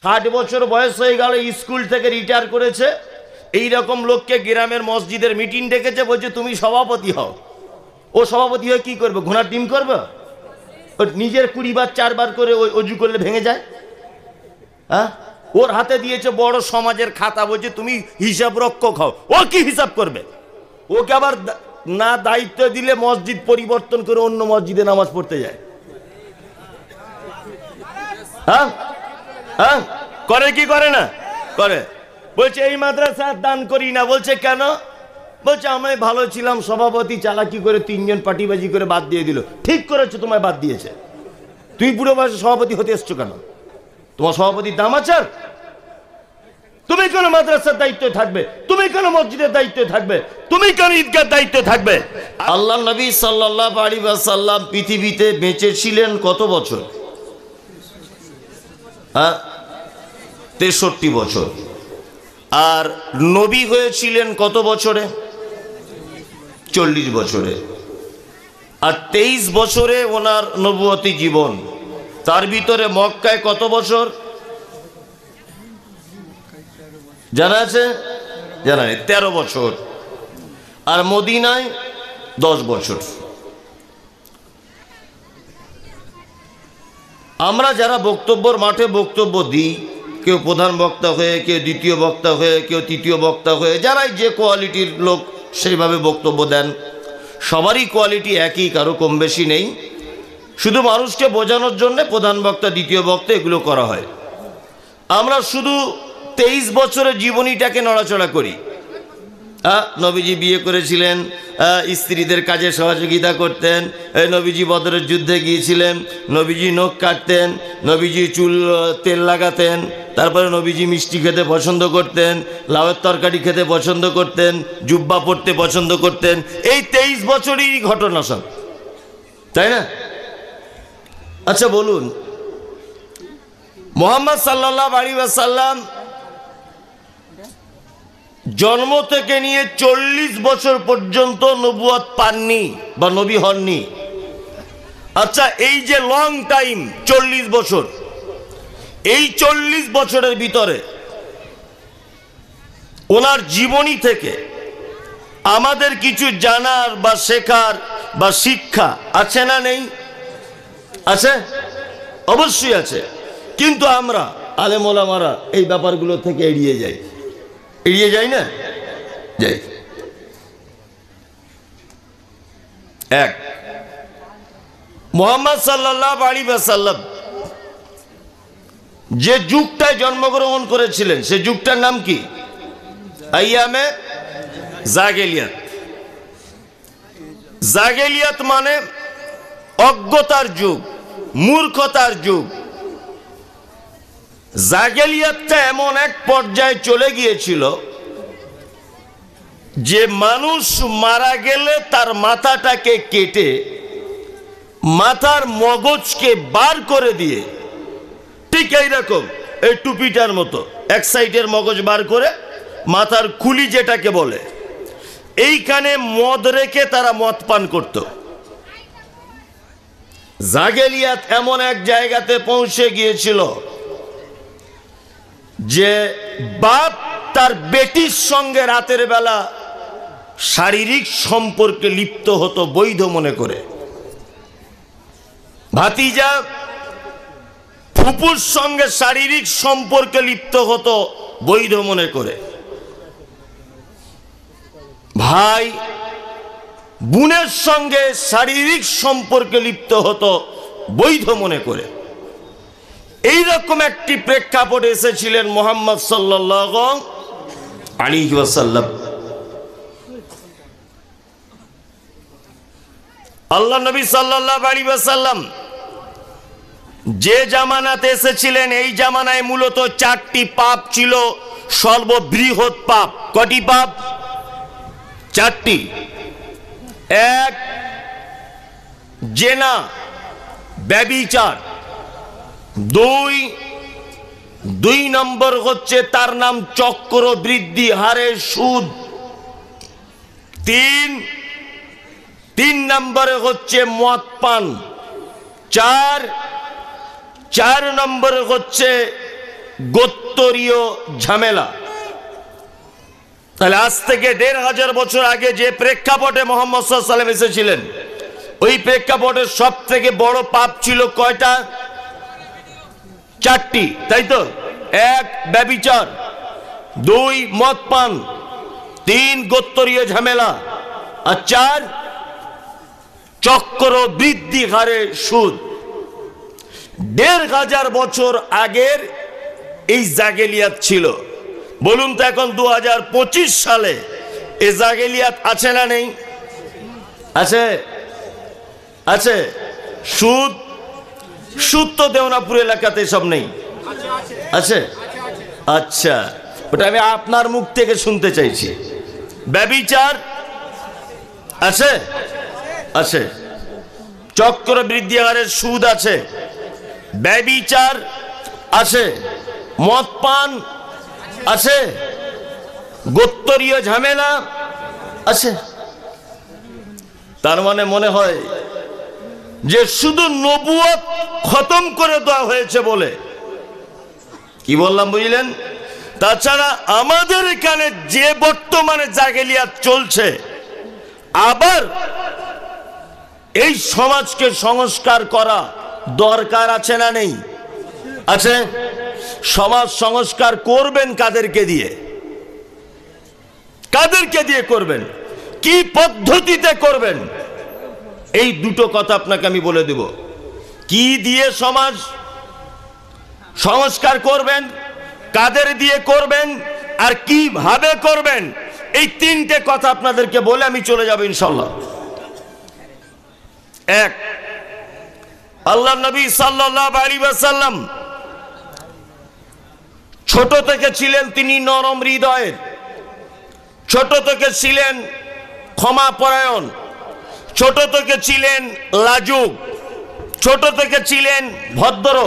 60 বছর বয়স হয়ে গেল, স্কুল থেকে রিটায়ার করেছে। এই রকম লোককে গ্রামের মসজিদের মিটিং ডেকেছে, বলছে তুমি সভাপতি হও। ও সভাপতি হয়ে কি করবে? ঘোড়ার ডিম করবে? ও নিজের 20 বার 4 বার করে ওই অজু করলে ভেঙে যায়। হ্যাঁ, ওর হাতে দিয়েছে বড় সমাজের খাতা, বলছে তুমি হিসাব রক্ষক হও। ও কি হিসাব করবে? ওকে আবার না দায়িত্ব দিলে মসজিদ পরিবর্তন করে অন্য মসজিদে নামাজ পড়তে যায়। হ্যাঁ হ্যাঁ, করে কি করে না? করে। বলছে এই মাদ্রাসা দান করি না। বলছে কেন? বলছে আমি ভালো ছিলাম, সভাপতি চালাকি করে 3 জন পার্টিবাজি করে বাদ দিয়ে দিল। ঠিক করেছো, তোমায় বাদ দিয়েছে। তুই বুড়ো বয়সে সভাপতি হতে এসছো কেন? তোমার সভাপতির দাম আছে? তুমি কেন মাদ্রাসার দায়িত্বে থাকবে? তুমি কেন মসজিদের দায়িত্বে থাকবে? তুমি কেন ঈদগাহর দায়িত্বে থাকবে? আল্লাহ নবী সাল্লাল্লাহু আলাইহি ওয়াসাল্লাম পৃথিবীতে বেঁচে ছিলেন কত বছর? 63 বছর। আর নবী হয়েছিলেন কত বছরে? 40 বছরে। আর 23 বছরে ওনার নবুয়তি জীবন। তার ভিতরে মক্কায় কত বছর জানা আছে? জানা নেই। 13 বছর। আর মদিনায় 10 বছর। আমরা যারা বক্তব্যর মাঠে বক্তব্য দিই, কেউ প্রধান বক্তা হয়ে, কেউ দ্বিতীয় বক্তা হয়ে, কেউ তৃতীয় বক্তা হয়ে, যারাই যে কোয়ালিটির লোক সেইভাবে বক্তব্য দেন, সবারই কোয়ালিটি একই, কারো কম বেশি নেই। শুধু মানুষকে বোঝানোর জন্য প্রধান বক্তা, দ্বিতীয় বক্তা এগুলো করা হয়। আমরা শুধু 23 বছরের জীবনীটাকে নড়াচড়া করি। নবীজি বিয়ে করেছিলেন, স্ত্রীদের কাজে সহযোগিতা করতেন, নবীজি বদরের যুদ্ধে গিয়েছিলেন, নবীজি নখ কাটতেন, নবীজি চুল তেল লাগাতেন, তারপরে নবীজি মিষ্টি খেতে পছন্দ করতেন, লাউয়ের তরকারি খেতে পছন্দ করতেন, জুব্বা পরতে পছন্দ করতেন। এই 23 বছরই ঘটনা সব, তাই না? আচ্ছা বলুন, মুহাম্মদ সাল্লাল্লাহু আলাইহি ওয়াসাল্লাম জন্ম থেকে নিয়ে 40 বছর পর্যন্ত নবুয়ত পাননি বা নবী হননি। আচ্ছা, এই যে লং টাইম 40 বছর, এই 40 বছরের ভিতরে ওনার জীবনী থেকে আমাদের কিছু জানার বা শেখার বা শিক্ষা আছে না নেই? আছে, অবশ্যই আছে। কিন্তু আমরা আলেম ওলামারা এই ব্যাপারগুলো থেকে এড়িয়ে যাই। এড়িয়ে যাই না? যাই। এক, মুহাম্মদ সাল্লাল্লাহু আলাইহি ওয়াসাল্লাম যে যুগটায় জন্মগ্রহণ করেছিলেন, সে যুগটার নাম কি? আইয়ামে জাহেলিয়াত। জাহেলিয়াত মানে অজ্ঞতার যুগ, মূর্খতার যুগ। জাহেলিয়াতটা এমন এক পর্যায়ে চলে গিয়েছিল যে মানুষ মারা গেলে তার মাথাটাকে কেটে মাথার মগজকে বার করে দিয়ে, ঠিক এইরকম এই টুপিটার মতো এক সাইডের মগজ বার করে মাথার খুলি যেটাকে বলে, এইখানে মদ রেখে তারা মদ পান করত। জাহেলিয়াত এমন এক জায়গাতে পৌঁছে গিয়েছিল যে বাপ তার বেটির সঙ্গে রাতের বেলা শারীরিক সম্পর্কে লিপ্ত হতো বৈধ মনে করে, ভাতিজা ফুপুর সঙ্গে শারীরিক সম্পর্কে লিপ্ত হতো বৈধ মনে করে, ভাই বোনের সঙ্গে শারীরিক সম্পর্কে লিপ্ত হতো বৈধ মনে করে। এইরকম একটি প্রেক্ষাপট এসেছিলেন মুহাম্মদ সাল্লাল্লাহু আলাইহি ওয়াসাল্লাম। আল্লাহ নবী সাল্লাল্লাহু আলাইহি ওয়াসাল্লাম যে জামানাতে এসেছিলেন, এই জামানায় মূলত 4টি পাপ ছিল সর্ববৃহৎ পাপ। কটি পাপ? 4টি। এক, জেনা, ব্যভিচার। দুই নম্বর হচ্ছে তার নাম চক্রবৃদ্ধি, হারে সুদ। তিন নম্বরে হচ্ছে মদ পান। চার নম্বরে হচ্ছে গোত্তরীয় ঝামেলা। তাহলে আজ থেকে ১৫০০ বছর আগে যে প্রেক্ষাপটে মুহাম্মদ সাল্লাল্লাহু আলাইহি ওয়াসাল্লাম এসেছিলেন, ওই প্রেক্ষাপটের সব থেকে বড় পাপ ছিল কয়টা? 4টি, তাই তো? 1 ব্যভিচার, 2 মদ পান, 3 গোত্তরীয় ঝামেলা, আর 4 চক্র বৃদ্ধি হারে সুদ। ১৫০০ বছর আগের এই জাগেলিয়াত ছিল। বলুন তো এখন 2025 সালে এই জাগেলিয়াত আছে না নেই? আছে, আছে। সুদ, সুদ তো দেওনাপুর এলাকাতে সব নেই, আছে? আচ্ছা, ওটা আমি আপনার মুখ থেকে শুনতে চাইছি। ব্যভিচার আছে, আছে। চক্র বৃদ্ধি হারের সুদ আছে, ব্যভিচার আছে, মদ পান আছে, গোত্তরীয় ঝামেলা আছে। তার মানে মনে হয় যে শুধু নবুয়ত খতম করে দেওয়া হয়েছে বলে, কি বললাম বুঝলেন? তাছাড়া আমাদের এখানে যে বর্তমানে জাগেলিয়াত চলছে, আবার এই সমাজকে সংস্কার করা দরকার আছে না নেই? আছে। সমাজ সংস্কার করবেন কাদেরকে দিয়ে? কাদেরকে দিয়ে করবেন? কি পদ্ধতিতে করবেন? এই দুটো কথা আপনাকে আমি বলে দেব। কি দিয়ে সমাজ সংস্কার করবেন, কাদের দিয়ে করবেন, আর কিভাবে করবেন, এই 3টে কথা আপনাদেরকে বলে আমি চলে যাব ইনশাআল্লাহ। 1, আল্লাহর নবী সাল্লাল্লাহু আলাইহি ওয়াসাল্লাম ছোট থেকে ছিলেন তিনি নরম হৃদয়ের, ছোট থেকে ছিলেন ক্ষমাপরায়ণ, ছোট থেকে ছিলেন লাজুক, ছোট থেকে ছিলেন ভদ্র,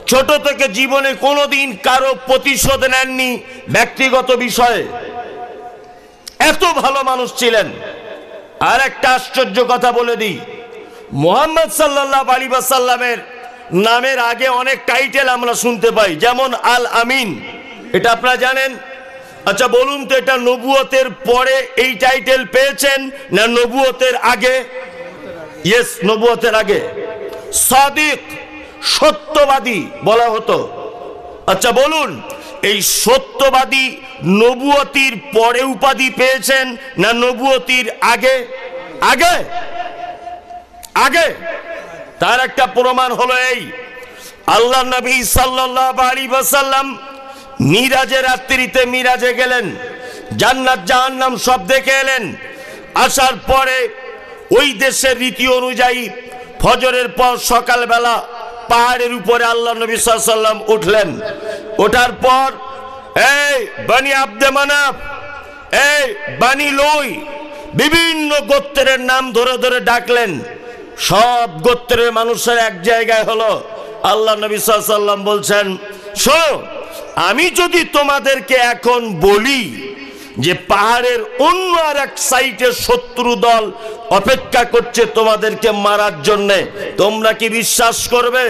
ছোট থেকে জীবনে কোনোদিন কারো প্রতিশোধ নেননি ব্যক্তিগত বিষয়ে। এত ভালো মানুষ ছিলেন। আর একটা আশ্চর্য কথা বলে দিই, মুহাম্মদ সাল্লাল্লাহু আলাইহি ওয়াসাল্লামের নামের আগে অনেক টাইটেল আমরা শুনতে পাই, যেমন আল আমিন। এটা আপনারা জানেন? আচ্ছা বলুন তো, এটা নবুয়তের পরে এই টাইটেল পেয়েছেন না নবুয়তের আগে? ইয়েস, নবুয়তের আগে। সাদিক, সত্যবাদী বলা হতো। আচ্ছা বলুন, এই সত্যবাদী নবুয়তির পরে উপাধি পেয়েছেন না নবুয়তির আগে? আগে, আগে। তার একটা প্রমাণ হলো এই, আল্লাহ নবী সাল্লাল্লাহু আলাইহি ওয়াসাল্লাম মিরাজের রাত্রিতে মিরাজে গেলেন, জান্নাত জাহান্নাম সব দেখে এলেন। আসার পরে ওই দেশের রীতি অনুযায়ী ফজরের পর সকালবেলা পাহাড়ের উপরে আল্লাহ নবী সাল্লাল্লাহু আলাইহি ওয়াসাল্লাম উঠলেন। ওঠার পর এই বনি আব্দে মানাফ, এই বনি লুই, বিভিন্ন গোত্রের নাম ধরে ধরে ডাকলেন। সব গোত্রের মানুষের এক জায়গায় হলো। আল্লাহ নবী সাল্লাল্লাহু আলাইহি ওয়াসাল্লাম বলছেন, শোনো, আমি যদি তোমাদেরকে এখন বলি যে পাহাড়ের অন্য আর এক সাইডে শত্রু দল অপেক্ষা করছে তোমাদেরকে মারার জন্য, তোমরা কি বিশ্বাস করবে?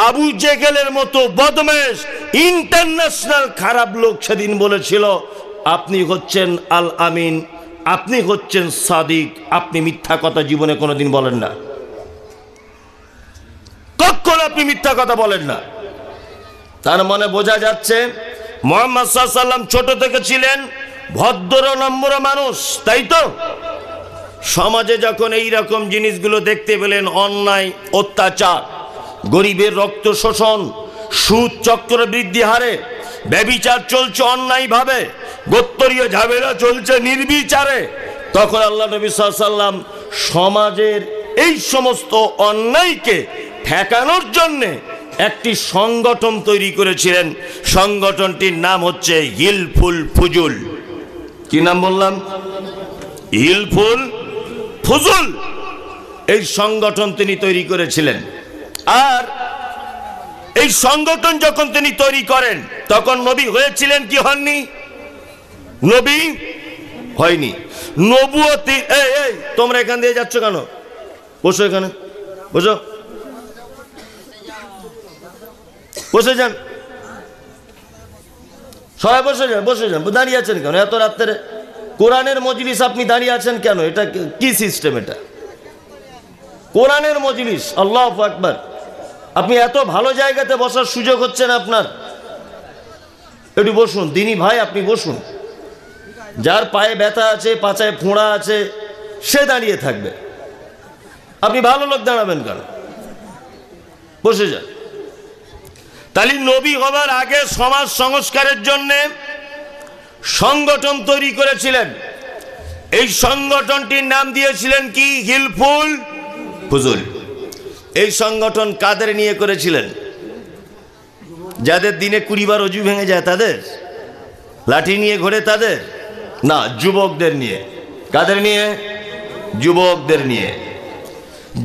আবু জেহেলের মতো বদমেশ ইন্টারন্যাশনাল খারাপ লোক সেদিন বলেছিল, আপনি হচ্ছেন আল আমিন, আপনি হচ্ছেন সাদিক, আপনি মিথ্যা কথা জীবনে কোনোদিন বলেন না, কখনো আপনি মিথ্যা কথা বলেন না। তার মানে বোঝা যাচ্ছে মুহাম্মদ সাল্লাল্লাহু আলাইহি ওয়াসাল্লাম ছোট থেকে ছিলেন ভদ্র নম্র মানুষ, তাই তো? সমাজে যখন এই রকম জিনিসগুলো দেখতে পেলেন, অন্যায় অত্যাচার, গরিবের রক্ত শোষণ, সুদ চক্র বৃদ্ধি হারে, ব্যভিচার চলছে অন্যায়ভাবে, গোত্তরীয় ঝামেলা চলছে নির্বিচারে, তখন আল্লাহ নবী সাল্লাল্লাহু আলাইহি ওয়াসাল্লাম সমাজের এই সমস্ত অন্যায়কে ঠেকানোর জন্য একটি সংগঠন তৈরি করেছিলেন। সংগঠনটির নাম হচ্ছে হিলফুল ফুজুল। কি নাম বললাম? হিলফুল ফুজুল। এই সংগঠন তিনি তৈরি করেছিলেন। আর এই সংগঠন যখন তিনি তৈরি করেন, তখন নবী হয়েছিলেন কি হননি? নবী হয়নি। নবুয়তি, এই তোমরা এখান দিয়ে যাচ্ছ কেন? বসো, এখানে বসো, বসে যান। সবাই বসে যান, বসে যান। দাঁড়িয়ে আছেন কেন এত রাত্রে? কোরআনের মজলিস, আপনি দাঁড়িয়ে আছেন কেন? এটা কি সিস্টেম? এটা কোরআনের মজলিস। আল্লাহু আকবার। আপনি এত ভালো জায়গাতে বসার সুযোগ হচ্ছেন আপনার, একটু বসুন। দিনী ভাই আপনি বসুন। যার পায়ে ব্যথা আছে, পাছায় ফোঁড়া আছে, সে দাঁড়িয়ে থাকবে। আপনি ভালো লোক দাঁড়াবেন কেন? বসে যান। তাহলে নবী হবার আগে সমাজ সংস্কারের জন্য সংগঠন তৈরি করেছিলেন। এই সংগঠনটির নাম দিয়েছিলেন কি? হিলফুল ফুজুল। এই সংগঠন কাদের নিয়ে করেছিলেন? যাদের দিনে 20 বার অজু ভেঙে যায় তাদের, লাঠি নিয়ে ঘোরে তাদের না, যুবকদের নিয়ে। কাদের নিয়ে? যুবকদের নিয়ে।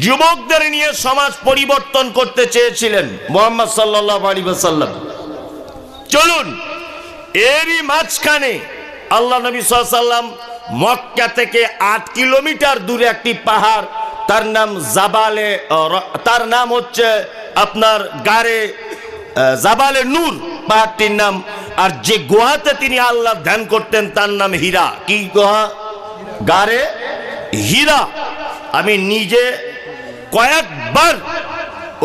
যুবকদের নিয়ে সমাজ পরিবর্তন করতে চেয়েছিলেন মুহাম্মদ সাল্লাল্লাহু আলাইহি ওয়াসাল্লাম। চলুন, এরই মাঝখানে আল্লাহ নবী সাল্লাল্লাহু আলাইহি ওয়াসাল্লাম মক্কা থেকে 8 কিলোমিটার দূরে একটি পাহাড়, তার নাম জাবালে, তার নাম হচ্ছে আপনার গারে জাবালে নূর পাহাড়টির নাম। আর যে গুহাতে তিনি আল্লাহ ধ্যান করতেন তার নাম হীরা। কি গুহা? গারে হীরা। আমি নিজে কয়েকবার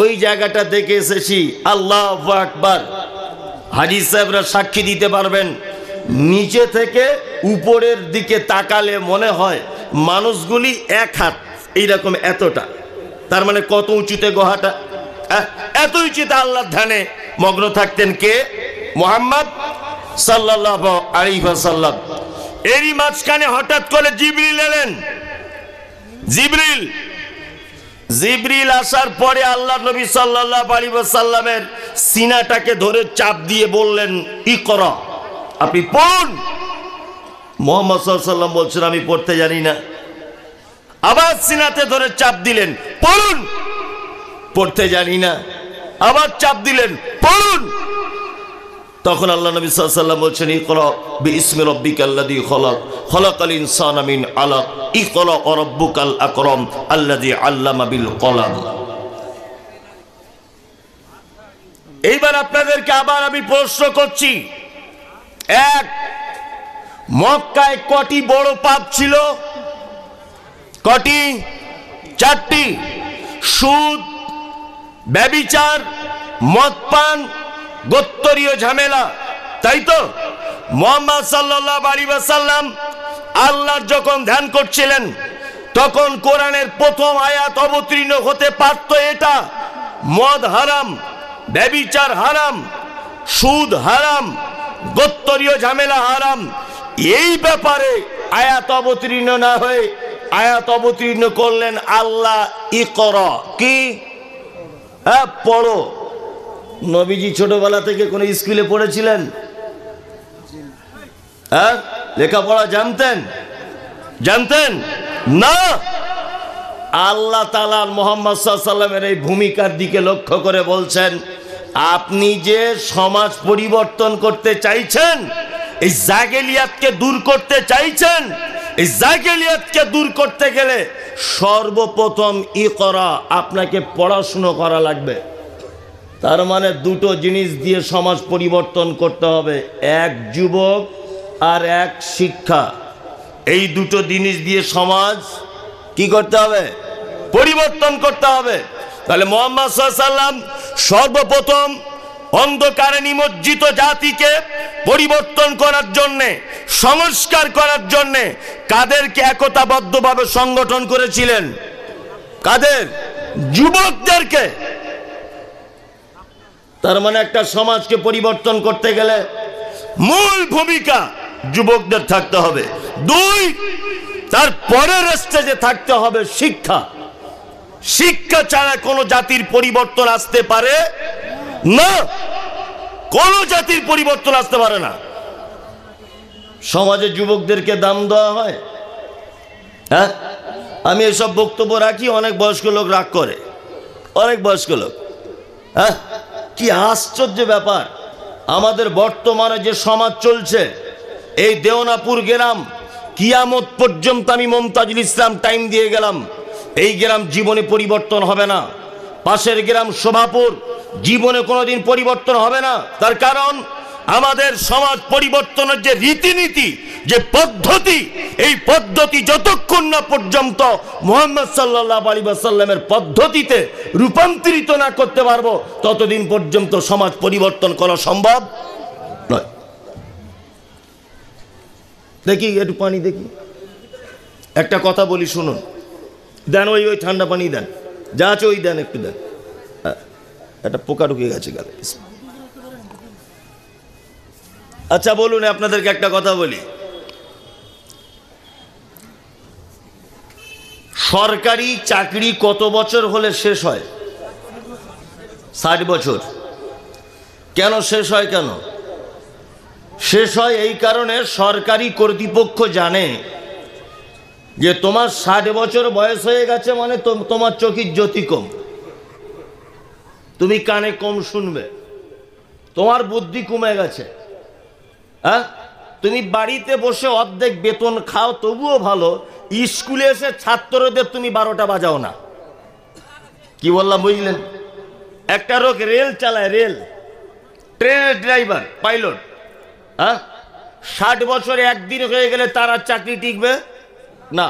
ওই জায়গাটা দেখে এসেছি। আল্লাহু আকবার। হাজী সাহেবরা সাক্ষী দিতে পারবেন। নিচে থেকে উপরের দিকে তাকালে মনে হয় মানুষগুলি 1 হাত এইরকম, এতটা। তার মানে কত উঁচুতে গুহাটা? এত উঁচুতে আল্লাহ ধ্যানে মগ্ন থাকতেন কে? মুহাম্মদ সাল্লাল্লাহু আলাইহি ওয়াসাল্লাম। এরই মাঝখানে হঠাৎ করে জিবরিল এলেন। জিবরিল আসার পরে আল্লাহ নবী সাল্লাল্লাহু আলাইহি ওয়াসাল্লামের সিনাটাকে ধরে চাপ দিয়ে বললেন, ইকরা, আপনি পড়ুন। মুহাম্মদ সাল্লাল্লাহু আলাইহি ওয়াসাল্লাম বলছেন, আমি পড়তে জানি না। আবার সিনাতে ধরে চাপ দিলেন, পড়ুন। পড়তে জানি না। আবার চাপ দিলেন, পড়ুন। তখন আল্লাহ নবী সাল্লাল্লাহু আলাইহি ওয়াসাল্লাম বলছেন, ইকরা বিইসমি রাব্বিকাল্লাযী খলাক, খলাকাল ইনসানা মিন আলাক, ইকরা ওয়া রাব্বুকাল আকরাম আল্লাযী আল্লামা বিল কলাম। এইবার আপনাদেরকে আবার আমি প্রশ্ন করছি, এক, মক্কায় কটি বড় পাপ ছিল? কটি? 4টি। সুদ, ব্যভিচার, মদ পান, গোত্তরীয় ঝামেলা, তাই তো? মুহাম্মদ সাল্লাল্লাহু আলাইহি ওয়াসাল্লাম আল্লাহর যখন ধ্যান করছিলেন তখন কোরআনের প্রথম আয়াত অবতীর্ণ হতে পারত এটা, মদ হারাম, ব্যভিচার হারাম, সুদ হারাম, গোত্তরীয় ঝামেলা হারাম। এই ব্যাপারে আয়াত অবতীর্ণ না হয়ে আয়াত অবতীর্ণ করলেন আল্লাহ, ইকরা, কি? পড়ো। নবীজি ছোটবেলা থেকে কোন স্কুলে পড়েছিলেন? লেখাপড়া জানতেন না। আল্লাহ তাআলা মুহাম্মদ সাল্লাল্লাহু আলাইহি ওয়াসাল্লামের এই ভূমিকার দিকে লক্ষ্য করে বলছেন, আপনি যে সমাজ পরিবর্তন করতে চাইছেন, এই জাহেলিয়াতকে দূর করতে চাইছেন, এই জাহেলিয়াতকে দূর করতে গেলে সর্বপ্রথম ইকরা, আপনাকে পড়াশুনো করা লাগবে। তার মানে 2টো জিনিস দিয়ে সমাজ পরিবর্তন করতে হবে, এক যুবক আর এক শিক্ষা। এই 2টো জিনিস দিয়ে সমাজ কি করতে হবে? পরিবর্তন করতে হবে। তাহলে মুহাম্মদ সাল্লাল্লাহু আলাইহি ওয়াসাল্লাম সর্বপ্রথম অন্ধকারে নিমজ্জিত জাতিকে পরিবর্তন করার জন্যে, সংস্কার করার জন্যে কাদেরকে একতাবদ্ধভাবে সংগঠন করেছিলেন? কাদের? যুবকদেরকে। তার মানে একটা সমাজকে পরিবর্তন করতে গেলে মূল ভূমিকা যুবকদের থাকতে হবে। 2, তার পরের স্টেজে থাকতে হবে শিক্ষা। শিক্ষা ছাড়া কোনো জাতির পরিবর্তন আসতে পারে না। কোন জাতির পরিবর্তন আসতে পারে না। সমাজে যুবকদেরকে দাম দেওয়া হয়? হ্যাঁ, আমি এসব বক্তব্য রাখি, অনেক বয়স্ক লোক রাগ করে, অনেক বয়স্ক লোক। হ্যাঁ, কি আশ্চর্য ব্যাপার। আমাদের বর্তমানে যে সমাজ চলছে, এই দেওনাপুর গ্রাম কিয়ামত পর্যন্ত আমি মমতাজুল ইসলাম টাইম দিয়ে গেলাম, এই গ্রাম জীবনে পরিবর্তন হবে না। পাশের গ্রাম শোভাপুর জীবনে কোনোদিন পরিবর্তন হবে না। তার কারণ আমাদের সমাজ পরিবর্তনের যে রীতিনীতি, যে পদ্ধতি, এই পদ্ধতি যতক্ষণ না পর্যন্ত মুহাম্মদ সাল্লাল্লাহু আলাইহি ওয়াসাল্লামের পদ্ধতিতে রূপান্তরিত না করতে পারবো, ততদিন পর্যন্ত সমাজ পরিবর্তন করা সম্ভব নয়। দেখি একটু পানি দেখি, একটা কথা বলি শুনুন। দেন ওই ঠান্ডা পানি দেন, যা আছে ওই দেন, একটু দেন। একটা পোকা ঢুকে গেছে গালে। আচ্ছা বলুন, আপনাদেরকে একটা কথা বলি। সরকারি চাকরি কত বছর হলে শেষ হয়? 60 বছর। কেন শেষ হয়? কেন শেষ হয়? এই কারণে সরকারি কর্তৃপক্ষ জানে যে তোমার 60 বছর বয়স হয়ে গেছে মানে তোমার চোখের জ্যোতি কম, তুমি কানে কম শুনবে, তোমার বুদ্ধি কমে গেছে। হ্যাঁ, তুমি বাড়িতে বসে অর্ধেক বেতন খাও তবুও ভালো, স্কুলে এসে ছাত্রদের তুমি 12টা বাজাও না। কি বললাম বুঝলেন? একটা লোক রেল চালায়, রেল, ট্রেনের ড্রাইভার, পাইলট। হ্যাঁ, 60 বছরে একদিন হয়ে গেলে তার আর চাকরি টিকবে না।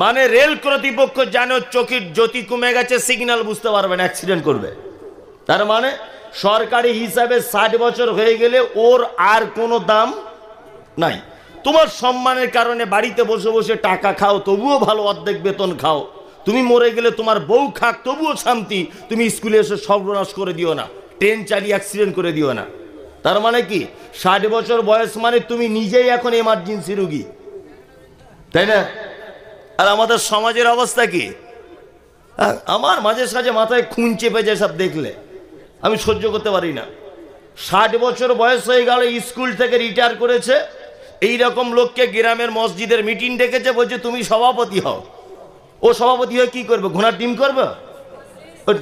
মানে রেল কর্তৃপক্ষ জানো চোখের জ্যোতি কমে গেছে, সিগন্যাল বুঝতে পারবে না, অ্যাক্সিডেন্ট করবে। তার মানে সরকারি হিসাবে 60 বছর হয়ে গেলে ওর আর কোনো দাম নাই। তোমার সম্মানের কারণে বাড়িতে বসে বসে টাকা খাও তবুও ভালো, অর্ধেক বেতন খাও। তুমি মরে গেলে তোমার বউ খাক তবুও শান্তি, তুমি স্কুলে এসে সর্বনাশ করে দিও না, ট্রেন চালিয়ে অ্যাক্সিডেন্ট করে দিও না। তার মানে কি 60 বছর বয়স মানে তুমি নিজেই এখন এমার্জেন্সি রোগী, তাই না? আর আমাদের সমাজের অবস্থা কি? আমার মাঝে সাঝে মাথায় খুন চেপে যায় সব দেখলে, আমি সহ্য করতে পারি না। 60 বছর বয়স হয়ে গেল, স্কুল থেকে রিটায়ার করেছে, এই রকম লোককে গ্রামের মসজিদের মিটিং ডেকেছে, বলছে তুমি সভাপতি হও। ও সভাপতি হয়ে কি করবে? ঘোড়ার ডিম করবে?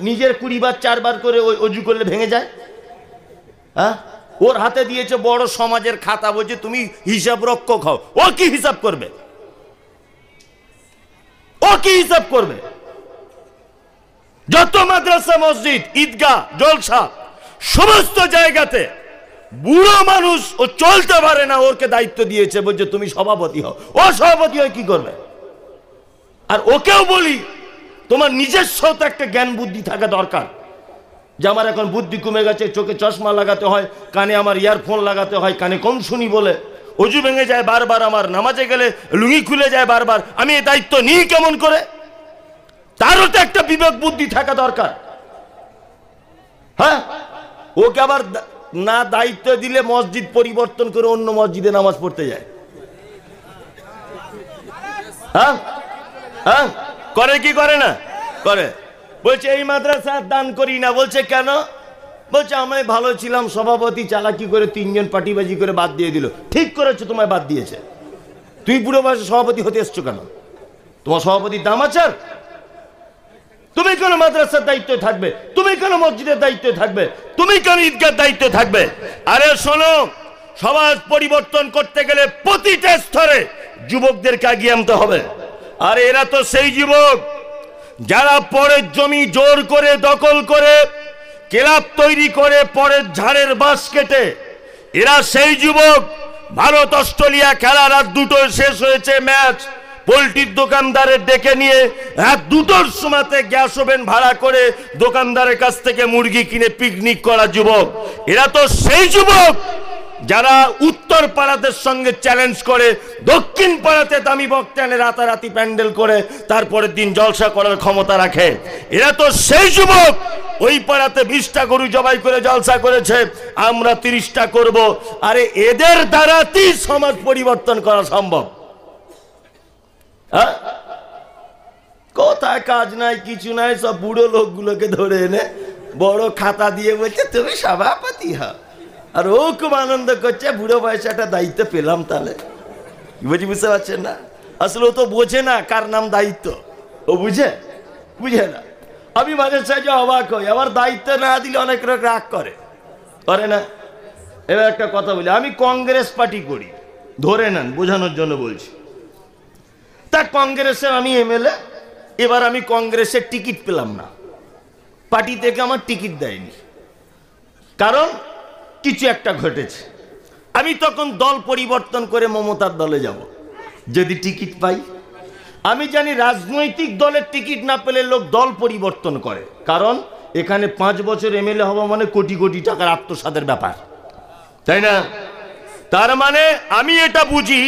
নিজের 20 বার 4 বার করে ওই অজু করলে ভেঙে যায়। হ্যাঁ, ওর হাতে দিয়েছে বড় সমাজের খাতা, বলছে তুমি হিসাব রক্ষক হও। ও কি হিসাব করবে? ও কি হিসাব করবে? যত মাদ্রাসা, মসজিদ, ঈদগাহ, জলসা, সমস্ত জায়গাতে বুড়ো মানুষ ও চলতে পারে না, ওকে দায়িত্ব দিয়েছে, বলছে তুমি সভাপতি হও। ও সভাপতি হয়ে কি করবে? আর ওকেও বলি তোমার নিজস্ব তো একটা জ্ঞান বুদ্ধি থাকা দরকার, যে আমার এখন বুদ্ধি কমে গেছে, চোখে চশমা লাগাতে হয়, কানে আমার ইয়ারফোন লাগাতে হয়, কানে কম শুনি বলে, অজু ভেঙে যায় বারবার, আমার নামাজে গেলে লুঙ্গি খুলে যায় বারবার, আমি এই দায়িত্ব নিই কেমন করে? তারও তো একটা বিবেক বুদ্ধি থাকা দরকার। হ্যাঁ, ওকে আবার না দায়িত্ব দিলে মসজিদ পরিবর্তন করে অন্য মসজিদে নামাজ পড়তে যায়। হ্যাঁ হ্যাঁ, করে কি করে না? করে। বলছে এই মাদ্রাসা দান করি না। বলছে কেন? বলছে আমি ভালো ছিলাম, সভাপতি চালাকি করে 3 জন পার্টিবাজি করে বাদ দিয়ে দিল। ঠিক করেছো, তোমায় বাদ দিয়েছে। তুই বুড়ো বয়সে সভাপতি হতে এসছো কেন? তোমার সভাপতির দাম আছে? তুমি কেন মাদ্রাসার দায়িত্বে থাকবে? তুমি কেন মসজিদের দায়িত্বে থাকবে? তুমি কেন ঈদগার দায়িত্বে থাকবে? আরে শোনো, সমাজ পরিবর্তন করতে গেলে প্রতিটা স্তরে যুবকদেরকে এগিয়ে আনতে হবে। আর এরা তো সেই যুবক যারা পরের জমি জোর করে দখল করে ক্লাব তৈরি করে পরের ঝাড়ের বাঁশ কেটে, এরা সেই যুবক। ভারত অস্ট্রেলিয়া খেলা রাত 2টোয় শেষ হয়েছে ম্যাচ, পোল্ট্রির দোকানদারের ডেকে নিয়ে রাত 2টোর সময়তে গ্যাস ওভেন ভাড়া করে দোকানদারের কাছ থেকে মুরগি কিনে পিকনিক করা যুবক। এরা তো সেই যুবক যারা উত্তর পাড়াদের সঙ্গে চ্যালেঞ্জ করে দক্ষিণ পাড়াতে দামি বক্তা এনে রাতারাতি প্যান্ডেল করে তারপরের দিন জলসা করার ক্ষমতা রাখে। এরা তো সেই যুবক ওই পাড়াতে 20টা গরু জবাই করে জলসা করেছে, আমরা 30টা করব। আরে এদের দ্বারাতেই সমাজ পরিবর্তন করা সম্ভব। কোথায় কাজ নাই, কিছু নাই, সব বুড়ো লোকগুলোকে ধরে এনে বড় খাতা দিয়ে বলছে তুমি সভাপতি হও। আর ও খুব আনন্দ করছে, বুড়ো বয়সে একটা দায়িত্ব পেলাম। তাহলে বুঝতে পারছেন না? আসলে ও তো বোঝে না কার নাম দায়িত্ব। ও বুঝে না। আমি মাঝে সাঝে অবাক হই, আবার দায়িত্ব না দিলে অনেক লোক রাগ করে না। এবার একটা কথা বলি, আমি কংগ্রেস পার্টি করি, ধরে নেন, বোঝানোর জন্য বলছি। তা কংগ্রেসের আমি এমএলএ, এবার আমি কংগ্রেসের টিকিট পেলাম না, পার্টি থেকে আমার টিকিট দেয়নি। কারণ কিছু একটা ঘটেছে, আমি তখন দল পরিবর্তন করে মমতার দলে যাব যদি টিকিট পাই। আমি জানি রাজনৈতিক দলের টিকিট না পেলে লোক দল পরিবর্তন করে, কারণ এখানে 5 বছর এমএলএ হওয়া মানে কোটি কোটি টাকার আত্মসাতের ব্যাপার, তাই না? তার মানে আমি এটা বুঝি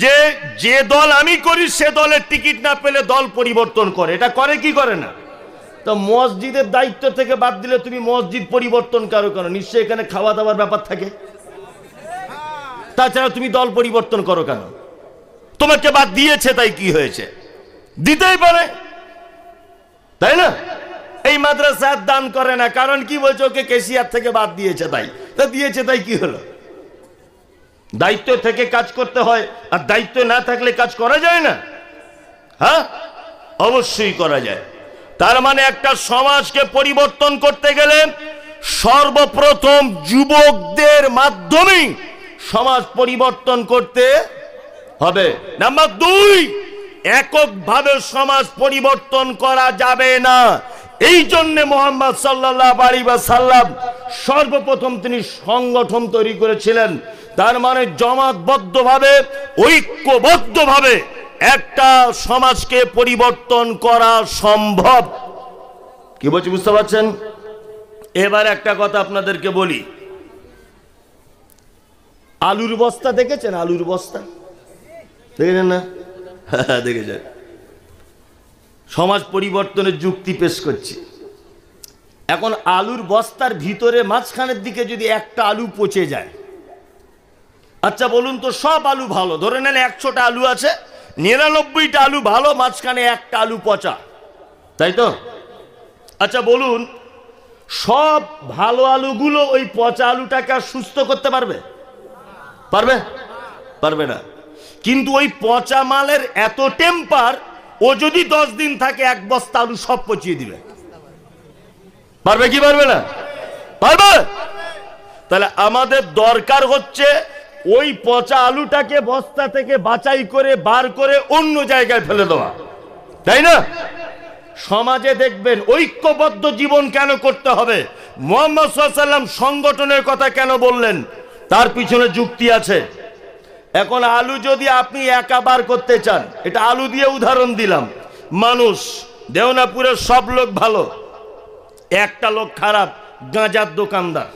যে যে দল আমি করি সে দলের টিকিট না পেলে দল পরিবর্তন করে। এটা করে কি করে না? তো মসজিদের দায়িত্ব থেকে বাদ দিলে তুমি মসজিদ পরিবর্তন করো কেন? নিশ্চয়ই এখানে খাওয়া দাওয়ার ব্যাপার থাকে, তাছাড়া তুমি দল পরিবর্তন করো কেন? তোমাকে বাদ দিয়েছে তাই কি হয়েছে? দিতেই পারে, তাই না? এই মাদ্রাসা দান করে না, কারণ কি বলছো? ওকে কেসিআর থেকে বাদ দিয়েছে তাই। তা দিয়েছে তাই কি হলো? দায়িত্ব থেকে কাজ করতে হয়, আর দায়িত্ব না থাকলে কাজ করা যায় না? হ্যাঁ, অবশ্যই করা যায়। তার মানে একটা সমাজকে পরিবর্তন করতে গেলে সর্বপ্রথম যুবকদের মাধ্যমেই সমাজ পরিবর্তন করতে হবে। নাম্বার 2, এককভাবে সমাজ পরিবর্তন করা যাবে না। এই জন্য মুহাম্মদ সাল্লাল্লাহু আলাইহি ওয়াসাল্লাম সর্বপ্রথম তিনি সংগঠন তৈরি করেছিলেন। তার মানে জমাতবদ্ধভাবে, ঐক্যবদ্ধভাবে একটা সমাজকে পরিবর্তন করা সম্ভব। কি বলছি বুঝতে পারছেন? এবার একটা কথা আপনাদেরকে বলি, আলুর বস্তা দেখেছেন? আলুর বস্তা দেখেছেন না? দেখেছেন? সমাজ পরিবর্তনের যুক্তি পেশ করছি। এখন আলুর বস্তার ভিতরে মাঝখানের দিকে যদি একটা আলু পচে যায়, আচ্ছা বলুন তো, সব আলু ভালো, ধরে নেন 100টা আলু আছে, 99টা আলু ভালো, মাঝখানে একটা আলু পচা, তাই তো? আচ্ছা বলুন, সব ভালো আলুগুলো ওই পচা আলুটাকে আর সুস্থ করতে পারবে? পারবে? পারবে না। কিন্তু ওই পচা মালের এত টেম্পার, ও যদি 10 দিন থাকে 1 বস্তা আলু সব পচিয়ে দিবে। পারবে কি পারবে না? পারবে। তাহলে আমাদের দরকার হচ্ছে ওই পচা আলুটাকে বস্তা থেকে বাছাই করে বার করে অন্য জায়গায় ফেলে দেওয়া, তাই না? সমাজে দেখবেন ঐক্যবদ্ধ জীবন কেন করতে হবে, মুহাম্মদ সাল্লাল্লাহু আলাইহি ওয়াসাল্লাম সংগঠনের কথা কেন বললেন, তার পিছনে যুক্তি আছে। এখন আলু যদি আপনি একা বার করতে চান, এটা আলু দিয়ে উদাহরণ দিলাম, মানুষ দেওনাপুরের সব লোক ভালো, একটা লোক খারাপ, গাঁজার দোকানদার,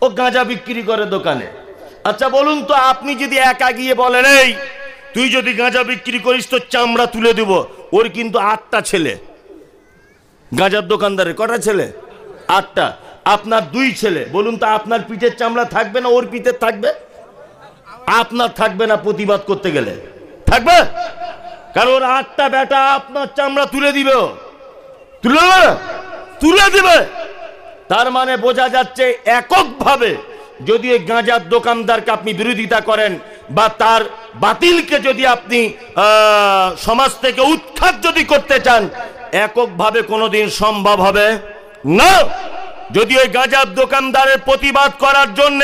ও গাঁজা বিক্রি করে দোকানে। আচ্ছা বলুন তো, আপনি যদি একা গিয়ে বলেন এই তুই যদি গাঁজা বিক্রি করিস তো চামড়া তুলে দেব, ওর কিন্তু 8টা ছেলে, গাঁজার দোকানদারের কটা ছেলে? 8টা। আপনার 2 ছেলে, বলুন তো আপনার পিঠের চামড়া থাকবে না ওর পিঠের থাকবে? আপনার থাকবে না, প্রতিবাদ করতে গেলে থাকবে, কারণ ওর 8টা বেটা আপনার চামড়া তুলে দিবে, তুলে দিবে। তার মানে বোঝা যাচ্ছে এককভাবে যদি ওই গাঁজার দোকানদারকে আপনি বিরোধিতা করেন বা তার বাতিলকে যদি আপনি সমাজ থেকে উৎখাত যদি করতে চান, এককভাবে কোনোদিন সম্ভব হবে না। যদি ওই গাঁজার দোকানদারের প্রতিবাদ করার জন্য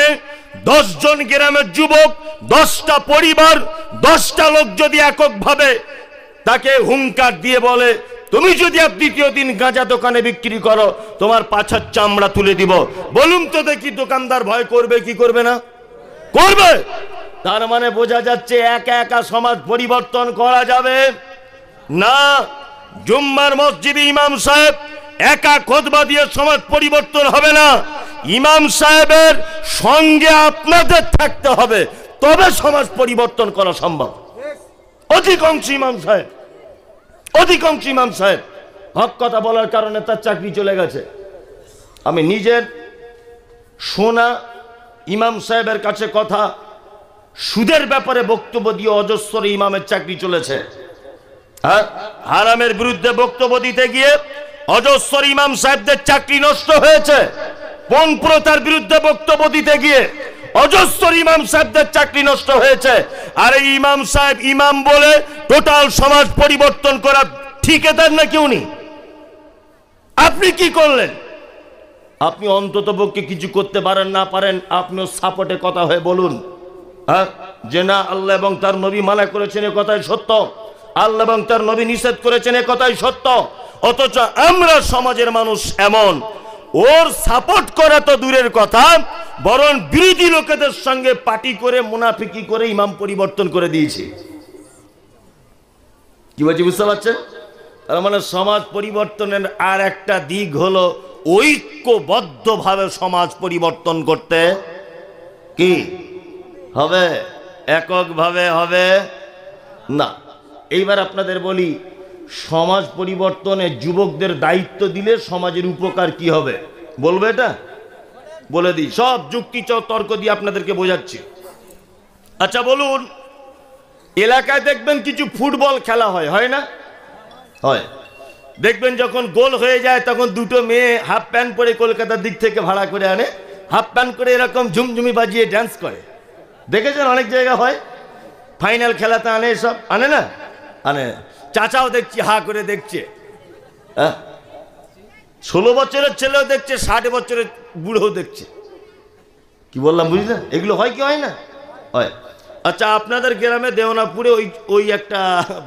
10 জন গ্রামের যুবক, 10টা পরিবার, 10টা লোক যদি এককভাবে তাকে হুঙ্কার দিয়ে বলে তুমি যদি আর 2য় দিন গাঁজা দোকানে বিক্রি করো তোমার পাছার চামড়া তুলে দিব, বলুন তো দেখি দোকানদার ভয় করবে কি করবে না? করবে। তার মানে বোঝা যাচ্ছে একা একা সমাজ পরিবর্তন করা যাবে না। জুম্মার মসজিদে ইমাম সাহেব একা খুতবা দিয়ে সমাজ পরিবর্তন হবে না, ইমাম সাহেবের সঙ্গে আপনাদের থাকতে হবে, তবে সমাজ পরিবর্তন করা সম্ভব। অধিকাংশ ইমাম সাহেব হক কথা বলার কারণে তার চাকরি চলে গেছে। আমি নিজের শোনা ইমাম সাহেবের কাছে কথা, সুদের ব্যাপারে বক্তব্য দিয়ে অজস্র ইমামের চাকরি চলেছে। হ্যাঁ, হারামের বিরুদ্ধে বক্তব্য দিতে গিয়ে অজস্র ইমাম সাহেবদের চাকরি নষ্ট হয়েছে। পণ প্রথার বিরুদ্ধে বক্তব্য দিতে গিয়ে অজস্র ইমাম সাহেবদের চাকরি নষ্ট হয়েছে। আর এই ইমাম সাহেব ইমাম বলে টোটাল সমাজ পরিবর্তন করা ঠিকাদার নাকি উনি? আপনি কি করলেন? আপনি অন্তত পক্ষে কিছু করতে পারেন না পারেন, আপনিও সাপোর্টে কথা হয়ে বলুন হ্যাঁ যে না আল্লাহ এবং তার নবী মানা করেছেন, এ কথাই সত্য, আল্লাহ এবং তার নবী নিষেধ করেছেন, এ কথাই সত্য। অথচ আমরা সমাজের মানুষ এমন, ওর সাপোর্ট করা তো দূরের কথা, বরং বিরোধী লোকেদের সঙ্গে পার্টি করে মুনাফিকি করে ইমাম পরিবর্তন করে দিয়েছে। কি বলছি বুঝতে পারছেন? তার মানে সমাজ পরিবর্তনের আর একটা দিক হলো ঐক্যবদ্ধভাবে সমাজ পরিবর্তন করতে কি হবে, এককভাবে হবে না। এইবার আপনাদের বলি, সমাজ পরিবর্তনে যুবকদের দায়িত্ব দিলে সমাজের উপকার কি হবে বলবে? এটা বলে দিই, সব যুক্তি তর্ক দিয়ে আপনাদেরকে বোঝাচ্ছি। আচ্ছা বলুন, এলাকায় দেখবেন কিছু ফুটবল খেলা হয় না? হয়। দেখবেন যখন গোল হয়ে যায় তখন দুটো মেয়ে হাফ প্যান্ট পরে কলকাতার দিক থেকে ভাড়া করে আনে, হাফ প্যান্ট করে এরকম ঝুমঝুমি বাজিয়ে ড্যান্স করে। দেখেছেন অনেক জায়গা হয়। ফাইনাল খেলাতে আনে, সব আনে না? আনে। চাচাও দেখছি হা করে দেখছে, 16 বছরের ছেলেও দেখছে, 60 বছরের বুড়োও দেখছে। কি বললাম বুঝলেন? এগুলো হয় কি হয় না? হয়। আচ্ছা আপনাদের গ্রামে দেওনাপুরে ওই একটা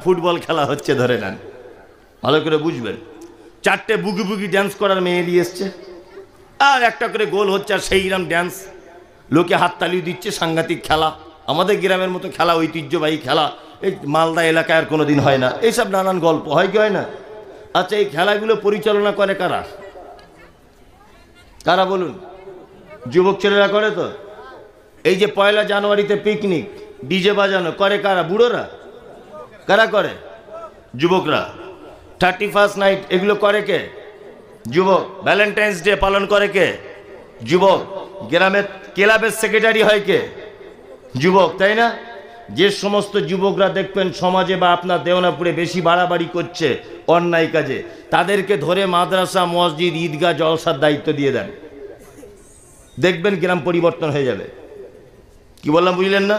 ফুটবল খেলা হচ্ছে ধরে নেন, ভালো করে বুঝবেন। 4টে বুগি বুগি ড্যান্স করার মেয়ে নিয়ে এসছে, আর একটা করে গোল হচ্ছে, আর সেইরকম ড্যান্স, লোকে হাততালি দিচ্ছে, সাংঘাতিক খেলা। আমাদের গ্রামের মতো খেলা, ঐতিহ্যবাহী খেলা এই মালদা এলাকায় আর কোনোদিন হয় না। এইসব নানান গল্প হয় কি হয় না? আচ্ছা এই খেলাগুলো পরিচালনা করে কারা? কারা বলুন? যুবক ছেলেরা করে তো। এই যে 1 জানুয়ারিতে পিকনিক, ডিজে বাজানো করে কারা? বুড়োরা। কারা করে? যুবকরা। 31st নাইট এগুলো করে কে? যুবক। ভ্যালেন্টাইন্স ডে পালন করে কে? যুবক। গ্রামের ক্লাবের সেক্রেটারি হয় কে? যুবক, তাই না? যে সমস্ত যুবকরা দেখবেন সমাজে বা আপনার দেওনাপুরে বেশি বাড়াবাড়ি করছে অন্যায় কাজে, তাদেরকে ধরে মাদ্রাসা, মসজিদ, ঈদগাহ, জলসার দায়িত্ব দিয়ে দেন, দেখবেন গ্রাম পরিবর্তন হয়ে যাবে। কি বললাম বুঝলেন না?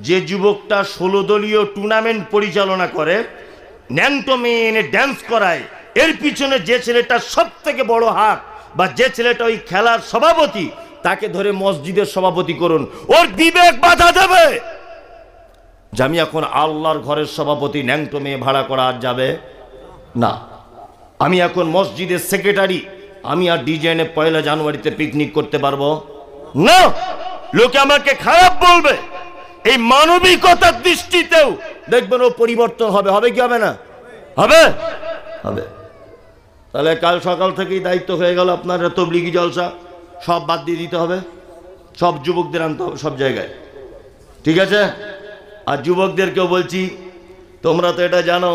যে যুবকটা 16 দলীয় টুর্নামেন্ট পরিচালনা করে, ন্যাংটো মেয়ে এনে ড্যান্স করায়, এর পিছনে যে ছেলেটা সব থেকে বড় হাত বা যে ছেলেটা ওই খেলার সভাপতি, তাকে ধরে মসজিদের সভাপতি করুন। ওর বিবেক বাধা দেবে যে আমি এখন আল্লাহর ঘরের সভাপতি, ন্যাংটো মেয়ে ভাড়া করা আর যাবে না। আমি এখন মসজিদের সেক্রেটারি, আমি আর ডিজাইনে 1 জানুয়ারিতে পিকনিক করতে পারবো না। লোকে আমাকে খারাপ বলবে। এই মানবিকতার দৃষ্টিতেও দেখবেন ও পরিবর্তন হবে। হবে কি হবে না? হবে, হবে। তাহলে কাল সকাল থেকেই দায়িত্ব হয়ে গেল আপনার তবলিগি জলসা সব বাদ দিয়ে দিতে হবে, সব যুবকদের আনতে হবে সব জায়গায়, ঠিক আছে? আর যুবকদেরকেও বলছি, তোমরা তো এটা জানো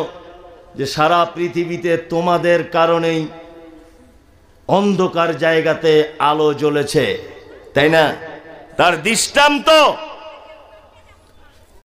যে সারা পৃথিবীতে তোমাদের কারণেই অন্ধকার জায়গাতে আলো জ্বলেছে, তাই না? তার দৃষ্টান্ত